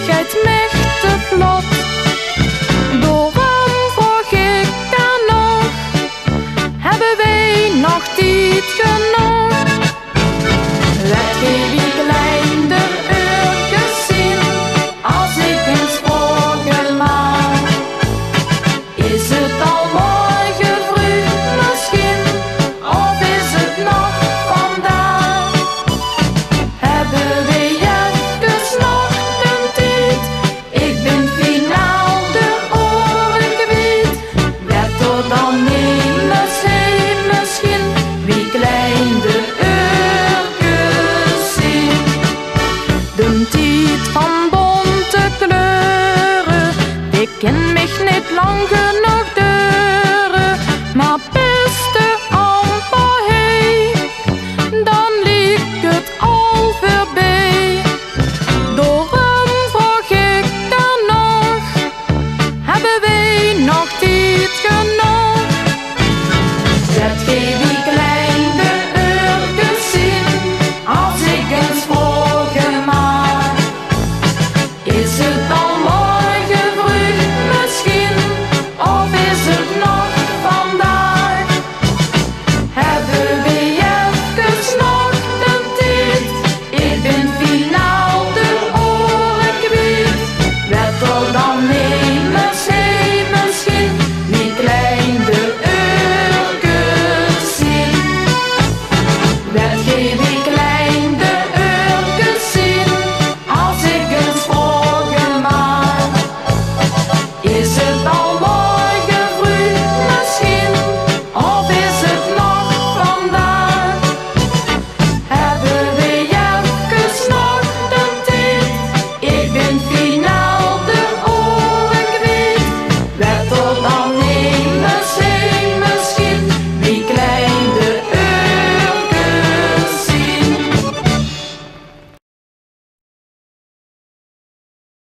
gaat mij te vlot. Daarom vroeg ik aan nog, hebben wij nog tijd genoeg? Let wie klein de uurtjes zien, als ik eens vragen mag. Is het al morgen vroeg misschien, of is het nog vandaag? Hebben we even nog de tijd? Ik ben finaal de oren kwijt. Werd er dan eens heen misschien, wie klein de uurtjes zien. De tijd van